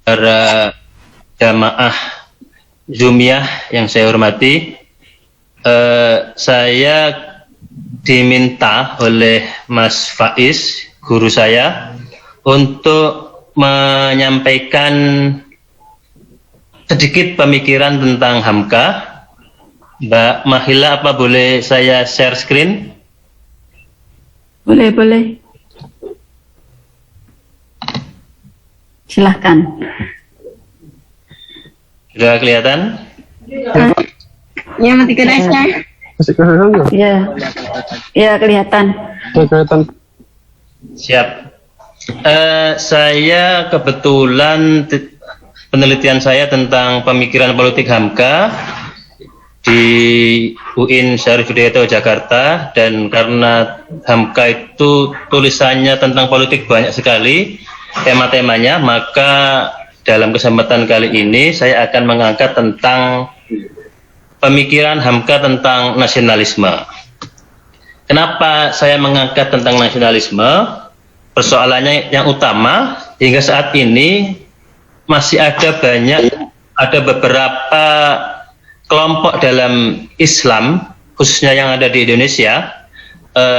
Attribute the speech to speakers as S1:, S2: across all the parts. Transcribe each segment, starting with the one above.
S1: para jamaah Zoomiyah yang saya hormati, saya diminta oleh Mas Faiz, guru saya, untuk menyampaikan sedikit pemikiran tentang Hamka. Mbak Mahila, apa boleh saya share screen?
S2: Boleh. Silahkan.
S1: Sudah kelihatan?
S3: Ya, matikan aja.
S4: Masih kelihatan nggak?
S2: Ya kelihatan.
S4: Kelihatan.
S1: Siap. Saya kebetulan penelitian saya tentang pemikiran politik Hamka di UIN Syarif Hidayatullah Jakarta, dan karena Hamka itu tulisannya tentang politik banyak sekali tema-temanya, maka dalam kesempatan kali ini saya akan mengangkat tentang pemikiran Hamka tentang nasionalisme. Kenapa saya mengangkat tentang nasionalisme? Persoalannya yang utama, hingga saat ini masih ada beberapa kelompok dalam Islam, khususnya yang ada di Indonesia,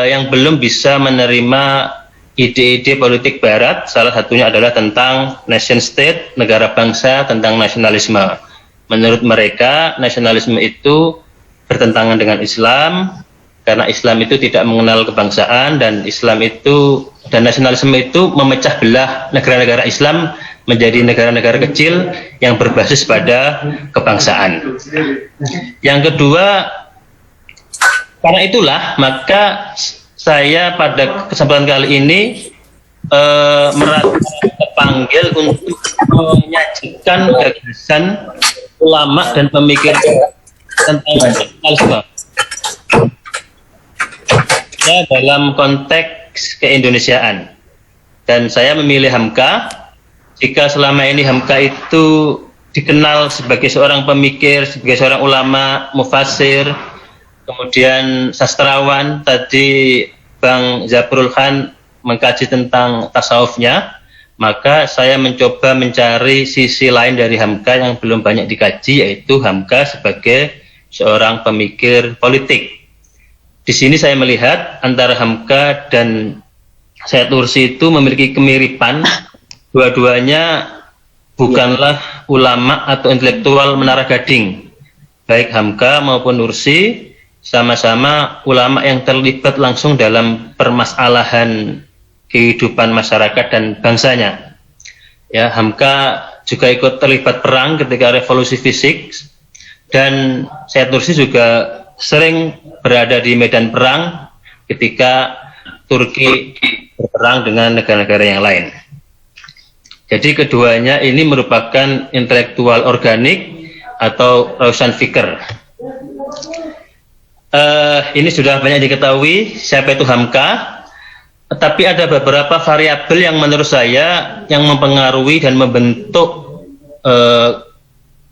S1: yang belum bisa menerima ide-ide politik Barat. Salah satunya adalah tentang nation state, negara bangsa, tentang nasionalisme. Menurut mereka, nasionalisme itu bertentangan dengan Islam, karena Islam itu tidak mengenal kebangsaan, dan nasionalisme itu memecah belah negara-negara Islam menjadi negara-negara kecil yang berbasis pada kebangsaan. Yang kedua, karena itulah maka saya pada kesempatan kali ini merasa terpanggil untuk menyajikan gagasan ulama dan pemikir tentang nasionalisme dalam konteks keindonesiaan. Dan saya memilih Hamka jika selama ini Hamka itu dikenal sebagai seorang pemikir, sebagai seorang ulama, mufasir, kemudian sastrawan. Tadi Bang Zabrul Khan mengkaji tentang tasawufnya, maka saya mencoba mencari sisi lain dari Hamka yang belum banyak dikaji, yaitu Hamka sebagai seorang pemikir politik. Di sini saya melihat antara Hamka dan Syed Nursi itu memiliki kemiripan. Dua-duanya bukanlah ulama atau intelektual menara gading. Baik Hamka maupun Nursi sama-sama ulama yang terlibat langsung dalam permasalahan kehidupan masyarakat dan bangsanya. Ya, Hamka juga ikut terlibat perang ketika revolusi fisik, dan Syed Nursi juga sering berada di medan perang ketika Turki berperang dengan negara-negara yang lain. Jadi keduanya ini merupakan intelektual organik atau Rausan Fikr. Ini sudah banyak diketahui siapa itu Hamka, tapi ada beberapa variabel yang menurut saya yang mempengaruhi dan membentuk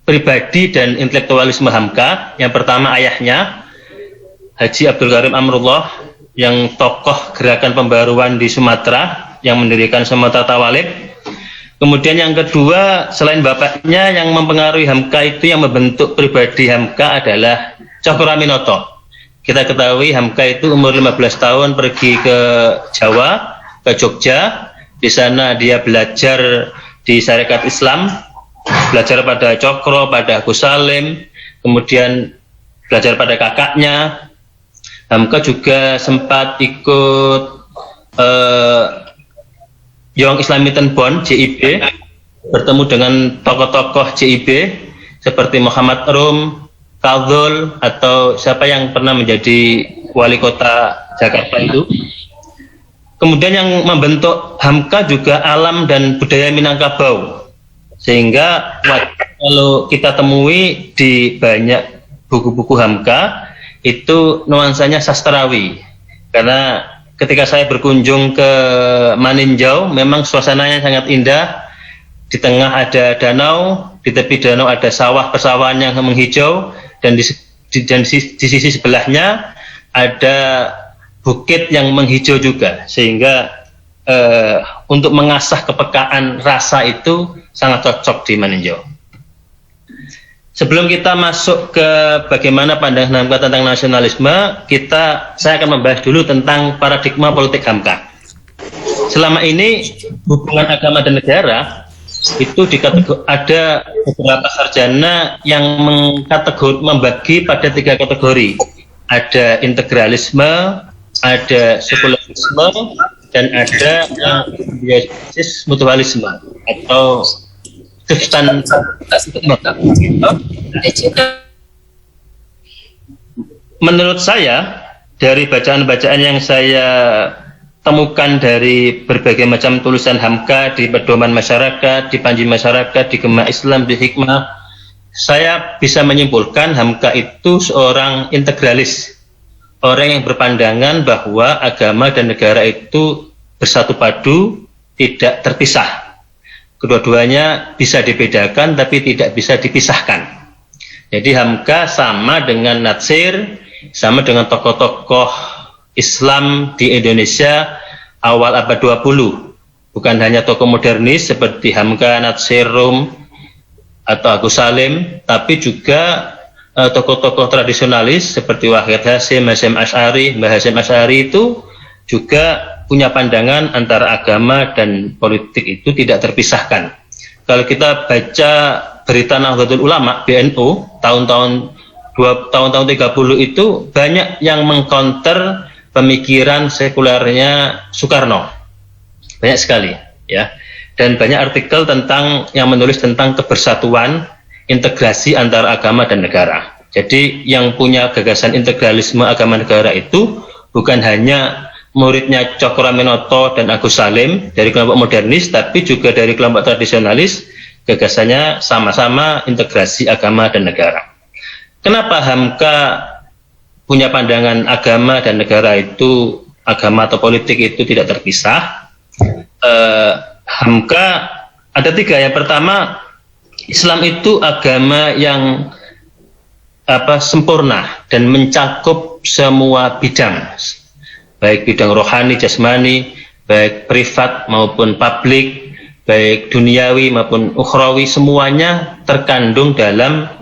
S1: pribadi dan intelektualisme Hamka. Yang pertama, ayahnya, Haji Abdul Karim Amrullah, yang tokoh gerakan pembaruan di Sumatera, yang mendirikan Sumatera Tawalib. Kemudian yang kedua, selain bapaknya, yang mempengaruhi Hamka itu, yang membentuk pribadi Hamka adalah Cokroaminoto. Kita ketahui Hamka itu umur 15 tahun pergi ke Jawa, ke Jogja. Di sana dia belajar di Syarikat Islam, belajar pada Cokro, pada Agus Salim, kemudian belajar pada kakaknya. Hamka juga sempat ikut Young Islamiten Bond, JIB, bertemu dengan tokoh-tokoh JIB seperti Muhammad Rum, Kadzul, atau siapa yang pernah menjadi wali kota Jakarta itu. Kemudian yang membentuk Hamka juga alam dan budaya Minangkabau, sehingga kalau kita temui di banyak buku-buku Hamka itu nuansanya sastrawi. Karena ketika saya berkunjung ke Maninjau, memang suasananya sangat indah. Di tengah ada danau, di tepi danau ada sawah persawahan yang menghijau, dan di sisi sebelahnya ada bukit yang menghijau juga, sehingga untuk mengasah kepekaan rasa itu sangat cocok di meninjau. Sebelum kita masuk ke bagaimana pandangan Hamka tentang nasionalisme, saya akan membahas dulu tentang paradigma politik Hamka. Selama ini hubungan agama dan negara itu ada beberapa sarjana yang membagi pada 3 kategori. Ada integralisme, ada sekularisme, dan ada mutualisme atau Kristen. Menurut saya, dari bacaan-bacaan yang saya temukan dari berbagai macam tulisan Hamka di Pedoman Masyarakat, di Panji Masyarakat, di Gema Islam, di Hikmah, saya bisa menyimpulkan Hamka itu seorang integralis, orang yang berpandangan bahwa agama dan negara itu bersatu padu, tidak terpisah. Kedua-duanya bisa dibedakan tapi tidak bisa dipisahkan. Jadi Hamka sama dengan Natsir, sama dengan tokoh-tokoh Islam di Indonesia awal abad 20. Bukan hanya tokoh modernis seperti Hamka, Natsir, Rum, atau Agus Salim, tapi juga tokoh-tokoh tradisionalis seperti Wahid Hasyim, Hasyim Asy'ari, Mbah Hasyim Asy'ari itu juga punya pandangan antara agama dan politik itu tidak terpisahkan. Kalau kita baca berita Nahdlatul Ulama BNU tahun-tahun 30 itu banyak yang mengcounter pemikiran sekulernya Soekarno. Banyak sekali, ya. Dan banyak artikel yang menulis tentang kebersatuan, integrasi antara agama dan negara. Jadi yang punya gagasan integralisme agama negara itu bukan hanya muridnya Cokroaminoto dan Agus Salim dari kelompok modernis, tapi juga dari kelompok tradisionalis, gagasannya sama-sama integrasi agama dan negara. Kenapa Hamka punya pandangan agama dan negara itu, agama atau politik itu tidak terpisah? Hamka ada 3. Yang pertama, Islam itu agama yang sempurna dan mencakup semua bidang, baik bidang rohani, jasmani, baik privat maupun publik, baik duniawi maupun ukhrawi, semuanya terkandung dalam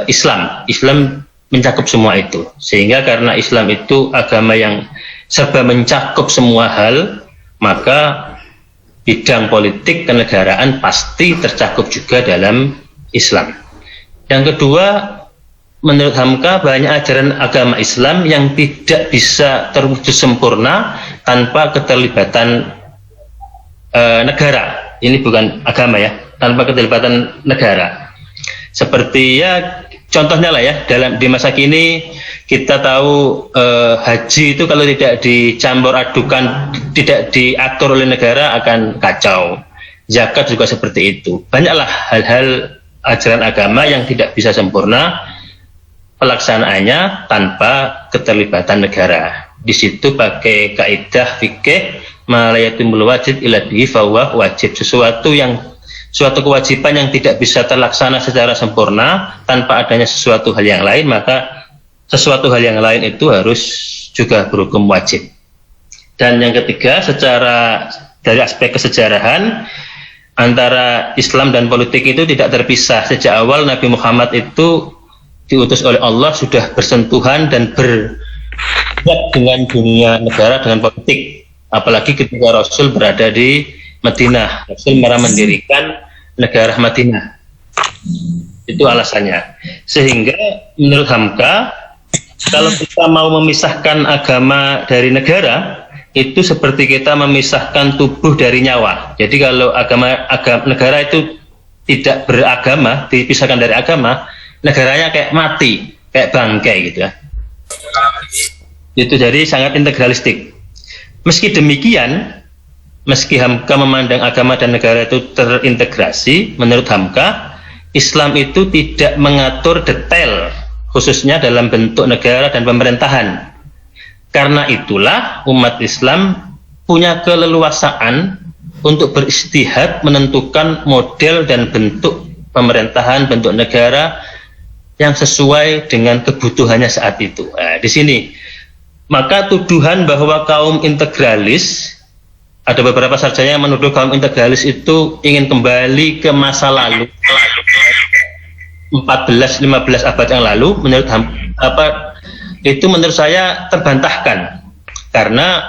S1: Islam. Islam mencakup semua itu. Sehingga karena Islam itu agama yang serba mencakup semua hal, maka bidang politik kenegaraan pasti tercakup juga dalam Islam. Yang kedua, menurut Hamka banyak ajaran agama Islam yang tidak bisa terwujud sempurna tanpa keterlibatan negara. Ini bukan agama ya, tanpa keterlibatan negara. Seperti ya contohnya lah ya, di masa kini kita tahu haji itu kalau tidak dicampur adukan, tidak diatur oleh negara akan kacau. Zakat juga seperti itu. Banyaklah hal-hal ajaran agama yang tidak bisa sempurna pelaksanaannya tanpa keterlibatan negara. Di situ pakai kaidah fikih malayatimul wajib ila bihi fahuwa wajib. Suatu kewajiban yang tidak bisa terlaksana secara sempurna tanpa adanya sesuatu hal yang lain, maka sesuatu hal yang lain itu harus juga berhukum wajib. Dan yang ketiga, dari aspek kesejarahan, antara Islam dan politik itu tidak terpisah. Sejak awal Nabi Muhammad itu diutus oleh Allah sudah bersentuhan dan berbuat dengan dunia negara, dengan politik. Apalagi ketika Rasul berada di Madinah, Rasul mendirikan negara Madinah. Itu alasannya. Sehingga menurut Hamka, kalau kita mau memisahkan agama dari negara, itu seperti kita memisahkan tubuh dari nyawa. Jadi kalau negara itu tidak beragama, dipisahkan dari agama, negaranya kayak mati, kayak bangkai gitu ya. Itu jadi sangat integralistik. Meski demikian, meski Hamka memandang agama dan negara itu terintegrasi, menurut Hamka, Islam itu tidak mengatur detail, khususnya dalam bentuk negara dan pemerintahan. Karena itulah umat Islam punya keleluasaan untuk beristihad menentukan model dan bentuk pemerintahan, bentuk negara yang sesuai dengan kebutuhannya saat itu. Nah, di sini maka tuduhan bahwa kaum integralis ada beberapa sarjana yang menuduh kaum integralis itu ingin kembali ke masa lalu 14-15 abad yang lalu. Itu menurut saya terbantahkan, karena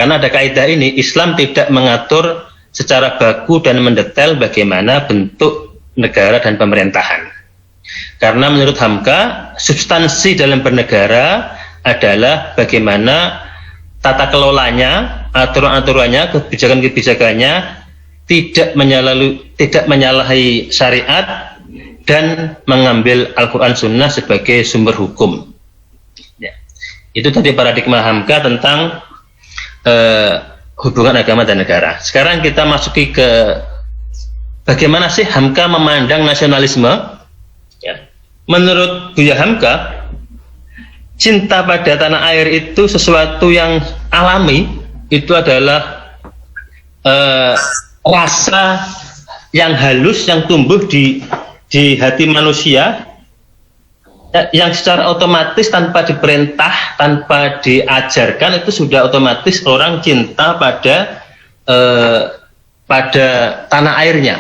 S1: ada kaidah ini, Islam tidak mengatur secara baku dan mendetail bagaimana bentuk negara dan pemerintahan. Karena menurut Hamka, substansi dalam bernegara adalah bagaimana tata kelolanya, aturan-aturannya, kebijakan-kebijakannya tidak menyalahi syariat dan mengambil Al-Quran Sunnah sebagai sumber hukum. Ya. Itu tadi paradigma Hamka tentang hubungan agama dan negara. Sekarang kita masuki ke bagaimana sih Hamka memandang nasionalisme. Ya. Menurut Buya Hamka, cinta pada tanah air itu sesuatu yang alami, itu adalah rasa yang halus yang tumbuh di hati manusia, yang secara otomatis tanpa diperintah, tanpa diajarkan, itu sudah otomatis orang cinta pada tanah airnya.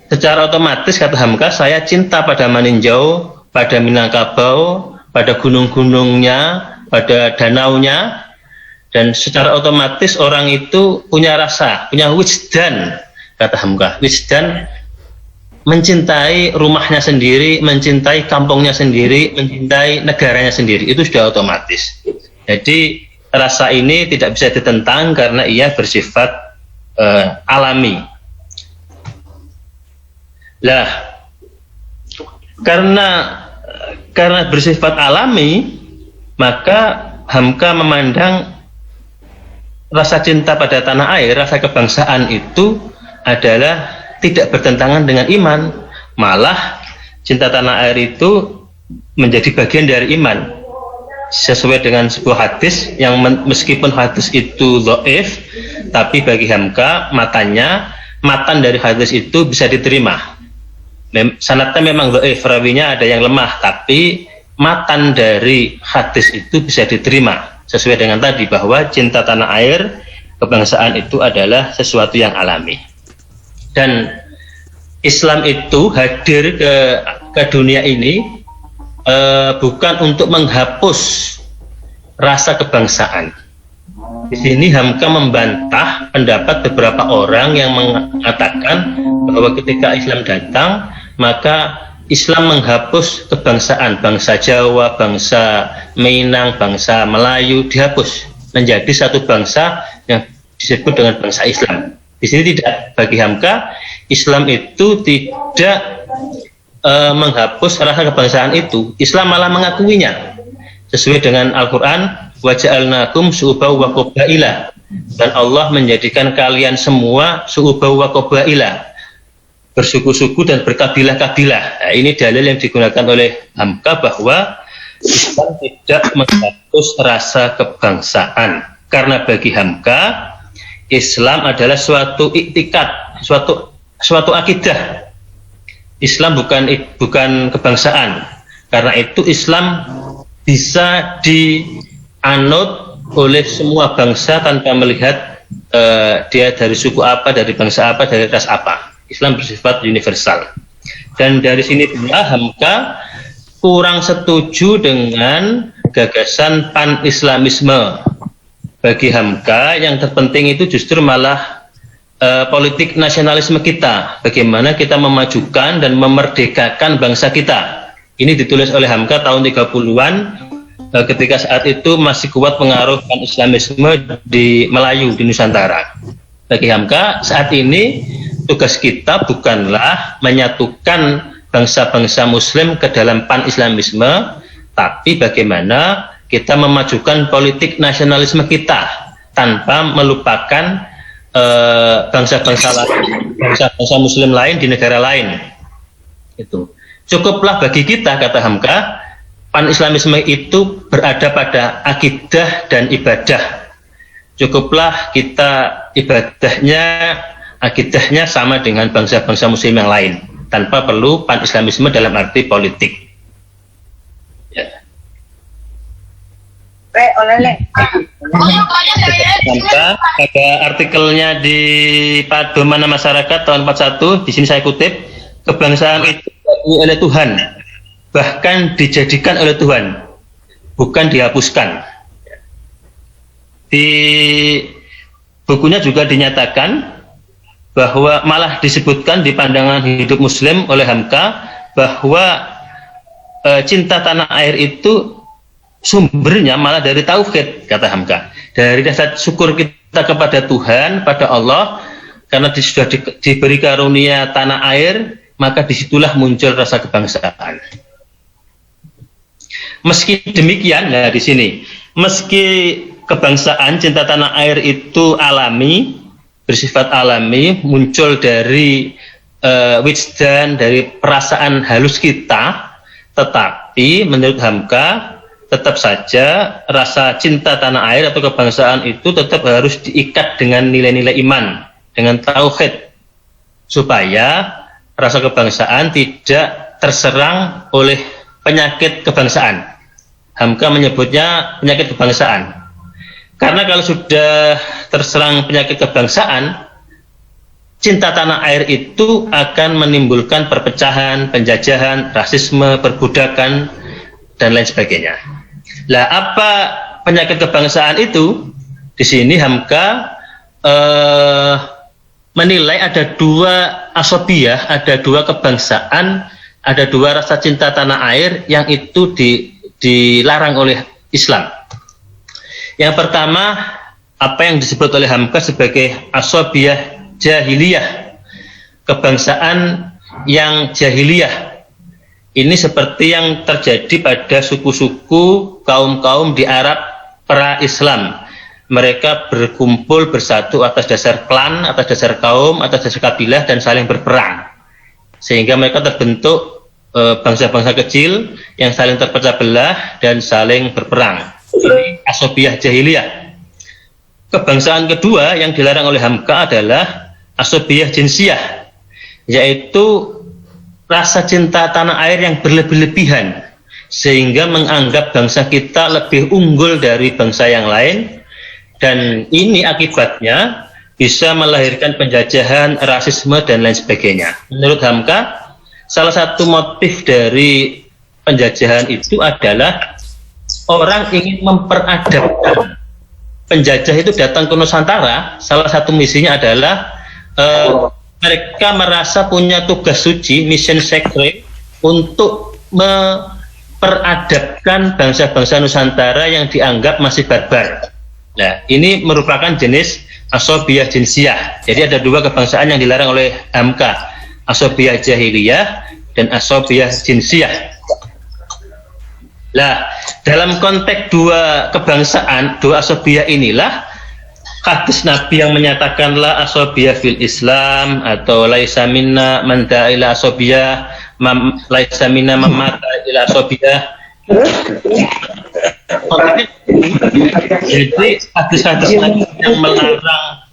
S1: Secara otomatis, kata Hamka, saya cinta pada Maninjau, pada Minangkabau, pada gunung-gunungnya, pada danaunya, dan secara otomatis orang itu punya rasa, punya wijdan, kata Hamka. Wijdan mencintai rumahnya sendiri, mencintai kampungnya sendiri, mencintai negaranya sendiri, itu sudah otomatis. Jadi rasa ini tidak bisa ditentang karena ia bersifat alami. Lah, karena bersifat alami, maka Hamka memandang rasa cinta pada tanah air, rasa kebangsaan itu adalah tidak bertentangan dengan iman. Malah cinta tanah air itu menjadi bagian dari iman, sesuai dengan sebuah hadis yang meskipun hadis itu dhaif, tapi bagi Hamka matan dari hadis itu bisa diterima. Sanadnya memang dhaif, rawinya ada yang lemah, tapi matan dari hadis itu bisa diterima, sesuai dengan tadi bahwa cinta tanah air, kebangsaan itu adalah sesuatu yang alami. Dan Islam itu hadir ke dunia ini bukan untuk menghapus rasa kebangsaan. Di sini Hamka membantah pendapat beberapa orang yang mengatakan bahwa ketika Islam datang, maka Islam menghapus kebangsaan, bangsa Jawa, bangsa Minang, bangsa Melayu dihapus menjadi satu bangsa yang disebut dengan bangsa Islam. Di sini tidak, bagi Hamka Islam itu tidak menghapus rasa kebangsaan itu. Islam malah mengakuinya sesuai dengan Al-Quran, wa ja'alnakum syu'uban wa qabaila, dan Allah menjadikan kalian semua syu'uban wa qabaila, bersuku-suku dan berkabilah-kabilah. Nah, ini dalil yang digunakan oleh Hamka bahwa Islam tidak menghapus rasa kebangsaan, karena bagi Hamka Islam adalah suatu iktikad, suatu akidah. Islam bukan kebangsaan. Karena itu Islam bisa dianut oleh semua bangsa tanpa melihat dia dari suku apa, dari bangsa apa, dari ras apa. Islam bersifat universal. Dan dari sini pula Hamka kurang setuju dengan gagasan pan-islamisme. Bagi Hamka yang terpenting itu justru malah politik nasionalisme kita, bagaimana kita memajukan dan memerdekakan bangsa kita. Ini ditulis oleh Hamka tahun 30-an, ketika saat itu masih kuat pengaruh pan-islamisme di Melayu, di Nusantara. Bagi Hamka saat ini tugas kita bukanlah menyatukan bangsa-bangsa muslim ke dalam pan-islamisme, tapi bagaimana kita memajukan politik nasionalisme kita tanpa melupakan bangsa-bangsa lain, bangsa-bangsa muslim lain di negara lain. Itu cukuplah bagi kita, kata Hamka, pan-islamisme itu berada pada akidah dan ibadah. Cukuplah kita akidahnya sama dengan bangsa-bangsa muslim yang lain, tanpa perlu pan-islamisme dalam arti politik. Ya. Hamka pada artikelnya di Padomana Masyarakat tahun 41, di sini saya kutip, kebangsaan itu diakui oleh Tuhan, bahkan dijadikan oleh Tuhan, bukan dihapuskan. Di bukunya juga dinyatakan bahwa malah disebutkan di pandangan hidup Muslim oleh Hamka bahwa cinta tanah air itu sumbernya malah dari tauhid, kata Hamka, dari rasa syukur kita kepada Tuhan, pada Allah, karena sudah diberi karunia tanah air, maka disitulah muncul rasa kebangsaan. Meski demikian, nah di sini, meski kebangsaan cinta tanah air itu alami, bersifat alami, muncul dari wijdan, dari perasaan halus kita, tetapi menurut Hamka tetap saja rasa cinta tanah air atau kebangsaan itu tetap harus diikat dengan nilai-nilai iman, dengan tauhid, supaya rasa kebangsaan tidak terserang oleh penyakit kebangsaan. Hamka menyebutnya penyakit kebangsaan. Karena kalau sudah terserang penyakit kebangsaan, cinta tanah air itu akan menimbulkan perpecahan, penjajahan, rasisme, perbudakan, dan lain sebagainya. Lah, apa penyakit kebangsaan itu? Di sini Hamka menilai ada dua asobiyah, ada dua kebangsaan, ada dua rasa cinta tanah air yang itu dilarang oleh Islam. Yang pertama, apa yang disebut oleh Hamka sebagai asobiyah jahiliyah, kebangsaan yang jahiliyah. Ini seperti yang terjadi pada suku-suku kaum-kaum di Arab pra-Islam. Mereka berkumpul bersatu atas dasar klan, atas dasar kaum, atas dasar kabilah, dan saling berperang. Sehingga mereka terbentuk bangsa-bangsa kecil yang saling terpecah belah dan saling berperang. Ini asobiyah jahiliyah. Kebangsaan kedua yang dilarang oleh Hamka adalah asobiyah jinsiyah, yaitu rasa cinta tanah air yang berlebih-lebihan, sehingga menganggap bangsa kita lebih unggul dari bangsa yang lain, dan ini akibatnya bisa melahirkan penjajahan, rasisme, dan lain sebagainya. Menurut Hamka, salah satu motif dari penjajahan itu adalah orang ingin memperadabkan. Penjajah itu datang ke Nusantara, salah satu misinya adalah mereka merasa punya tugas suci, mission sacred, untuk memperadabkan bangsa-bangsa Nusantara yang dianggap masih barbar. Nah, ini merupakan jenis asobiyah jinsiyah. Jadi ada dua kebangsaan yang dilarang oleh Hamka, asobiyah jahiliyah dan asobiyah jinsiyah. Nah, dalam konteks dua kebangsaan, dua asobiyah inilah hadis Nabi yang menyatakan la asobiyah fil Islam, atau laisa minna man da'a ila asobiyah, laisa minna man mata ila asobiyah. Jadi hadis-hadis Nabi yang melarang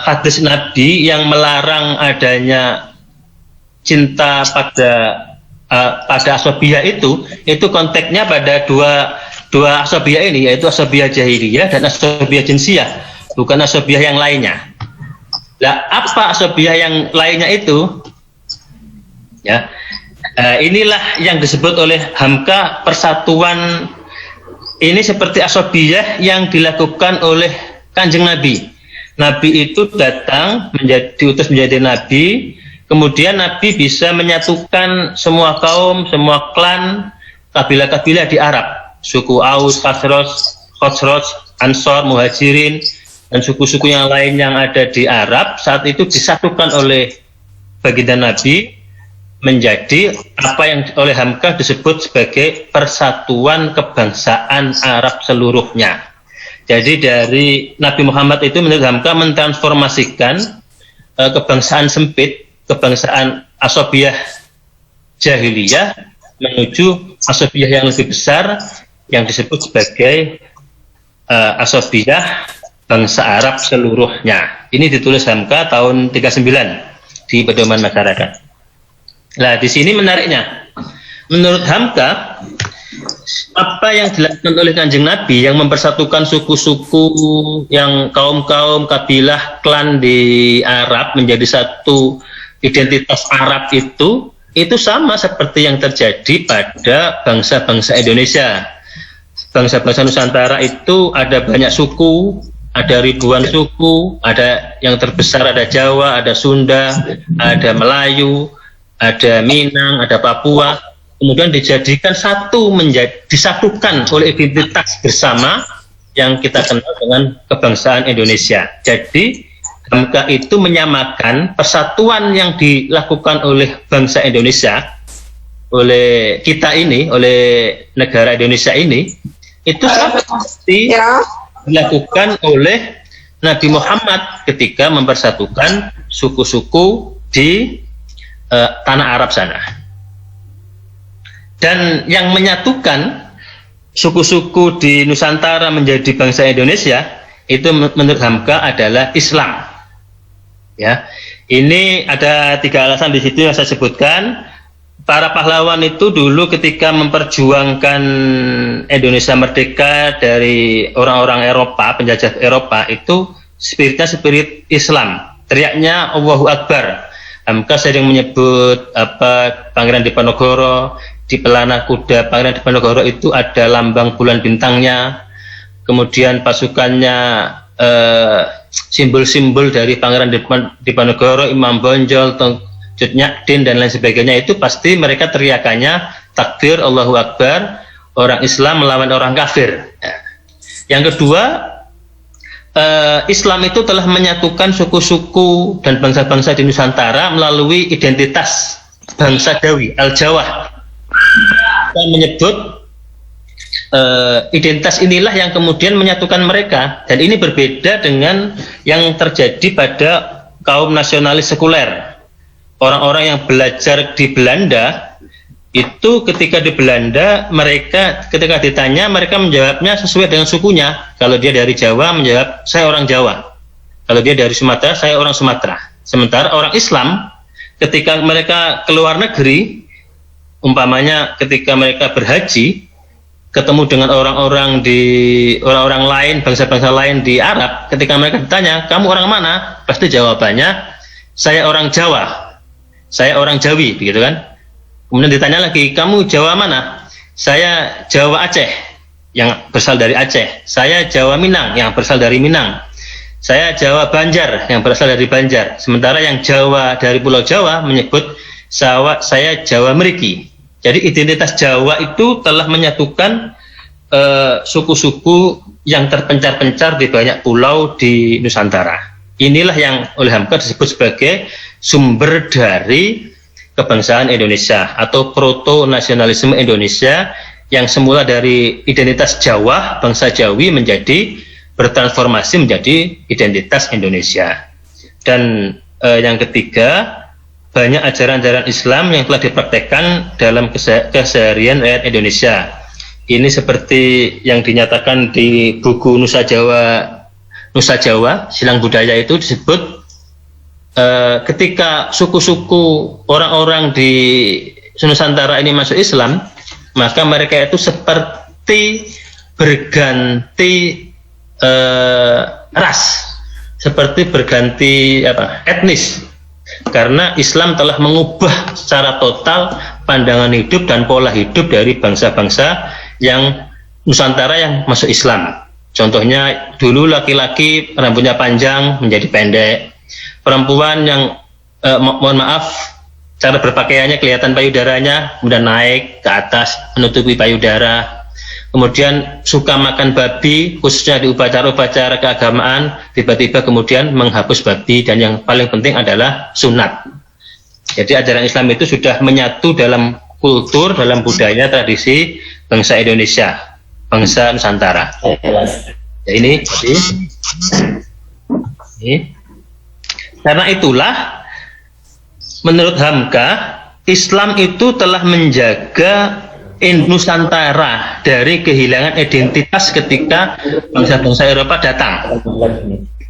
S1: hadis Nabi yang melarang adanya cinta pada asobiyah itu konteksnya pada dua asobiyah ini, yaitu asobiyah jahiliyah dan asobiyah jinsiyah, bukan asobiyah yang lainnya. Lah, apa asobiyah yang lainnya itu? Ya, inilah yang disebut oleh Hamka persatuan. Ini seperti asobiyah yang dilakukan oleh Kanjeng Nabi. Nabi itu datang diutus menjadi nabi. Kemudian Nabi bisa menyatukan semua kaum, semua klan, kabilah-kabilah di Arab, suku Aus, Khosroj, Ansor, Muhajirin, dan suku-suku yang lain yang ada di Arab saat itu disatukan oleh baginda Nabi menjadi apa yang oleh Hamka disebut sebagai persatuan kebangsaan Arab seluruhnya. Jadi dari Nabi Muhammad itu menurut Hamka mentransformasikan kebangsaan sempit, kebangsaan asobiyah jahiliyah menuju asobiyah yang lebih besar yang disebut sebagai asobiyah bangsa Arab seluruhnya. Ini ditulis Hamka tahun 39 di pedoman masyarakat. Nah, di sini menariknya. Menurut Hamka, apa yang dilakukan oleh Kanjeng Nabi yang mempersatukan suku-suku, yang kaum-kaum, kabilah, klan di Arab menjadi satu identitas Arab itu sama seperti yang terjadi pada bangsa-bangsa Indonesia. Bangsa-bangsa Nusantara itu ada banyak suku, ada ribuan suku, ada yang terbesar ada Jawa, ada Sunda, ada Melayu, ada Minang, ada Papua. Kemudian dijadikan disatukan oleh identitas bersama yang kita kenal dengan kebangsaan Indonesia. Jadi Hamka itu menyamakan persatuan yang dilakukan oleh bangsa Indonesia, oleh kita ini, oleh negara Indonesia ini, itu seperti dilakukan oleh Nabi Muhammad ketika mempersatukan suku-suku di tanah Arab sana. Dan yang menyatukan suku-suku di Nusantara menjadi bangsa Indonesia itu menurut Hamka adalah Islam. Ya, ini ada 3 alasan di situ yang saya sebutkan. Para pahlawan itu dulu ketika memperjuangkan Indonesia merdeka dari orang-orang Eropa, penjajah Eropa, itu spiritnya spirit Islam. Teriaknya Allahu Akbar. Hamka sering menyebut Pangeran Diponegoro. Di pelana kuda Pangeran Diponegoro itu ada lambang bulan bintangnya, kemudian pasukannya simbol-simbol dari Pangeran Diponegoro, Imam Bonjol, Cut Nyak Din dan lain sebagainya, itu pasti mereka teriakannya takbir Allahu Akbar, orang Islam melawan orang kafir. Yang kedua, Islam itu telah menyatukan suku-suku dan bangsa-bangsa di Nusantara melalui identitas bangsa Jawi, Al-Jawah. Kita menyebut identitas inilah yang kemudian menyatukan mereka, dan ini berbeda dengan yang terjadi pada kaum nasionalis sekuler. Orang-orang yang belajar di Belanda itu ketika di Belanda, mereka ketika ditanya, mereka menjawabnya sesuai dengan sukunya. Kalau dia dari Jawa, menjawab saya orang Jawa. Kalau dia dari Sumatera, saya orang Sumatera. Sementara orang Islam ketika mereka keluar negeri, umpamanya ketika mereka berhaji, ketemu dengan orang-orang lain, bangsa-bangsa lain di Arab, ketika mereka ditanya, kamu orang mana? Pasti jawabannya, saya orang Jawa, saya orang Jawi, begitu kan? Kemudian ditanya lagi, kamu Jawa mana? Saya Jawa Aceh, yang berasal dari Aceh. Saya Jawa Minang, yang berasal dari Minang. Saya Jawa Banjar, yang berasal dari Banjar. Sementara yang Jawa dari Pulau Jawa menyebut saya Jawa Meriki. Jadi identitas Jawa itu telah menyatukan suku-suku yang terpencar-pencar di banyak pulau di Nusantara. Inilah yang oleh Hamka disebut sebagai sumber dari kebangsaan Indonesia atau proto-nasionalisme Indonesia, yang semula dari identitas Jawa, bangsa Jawi, menjadi bertransformasi menjadi identitas Indonesia. Dan yang ketiga, banyak ajaran-ajaran Islam yang telah dipraktekkan dalam keseharian rakyat Indonesia. Ini seperti yang dinyatakan di buku Nusa Jawa, Silang Budaya, itu disebut ketika suku-suku orang-orang di Nusantara ini masuk Islam, maka mereka itu seperti berganti ras, seperti berganti etnis. Karena Islam telah mengubah secara total pandangan hidup dan pola hidup dari bangsa-bangsa yang Nusantara yang masuk Islam. Contohnya dulu laki-laki rambutnya panjang menjadi pendek, perempuan yang mohon maaf, cara berpakaiannya kelihatan payudaranya kemudian naik ke atas menutupi payudara. Kemudian suka makan babi, khususnya di upacara-upacara keagamaan, tiba-tiba kemudian menghapus babi, dan yang paling penting adalah sunat. Jadi ajaran Islam itu sudah menyatu dalam kultur, dalam budaya, tradisi bangsa Indonesia, bangsa Nusantara. Ya, ini. Karena itulah menurut Hamka, Islam itu telah menjaga Nusantara dari kehilangan identitas ketika bangsa-bangsa Eropa datang.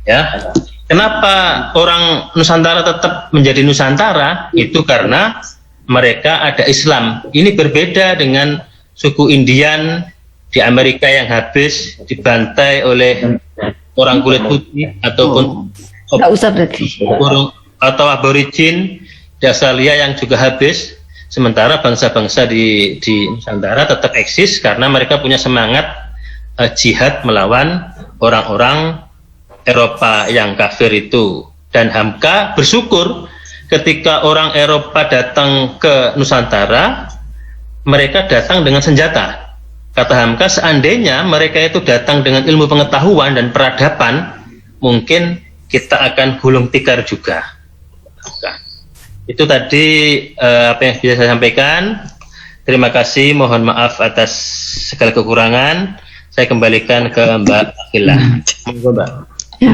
S1: Ya, kenapa orang Nusantara tetap menjadi Nusantara? Itu karena mereka ada Islam. Ini berbeda dengan suku Indian di Amerika yang habis dibantai oleh orang kulit putih ataupun
S2: Nggak usah berarti.
S1: atau aborigin di Australia yang juga habis. Sementara bangsa-bangsa di Nusantara tetap eksis karena mereka punya semangat jihad melawan orang-orang Eropa yang kafir itu. Dan Hamka bersyukur ketika orang Eropa datang ke Nusantara, mereka datang dengan senjata. Kata Hamka, seandainya mereka itu datang dengan ilmu pengetahuan dan peradaban, mungkin kita akan gulung tikar juga. Itu tadi apa yang bisa saya sampaikan. Terima kasih, mohon maaf atas segala kekurangan. Saya kembalikan ke Mbak Akila. Monggo, Mbak.
S2: Ya.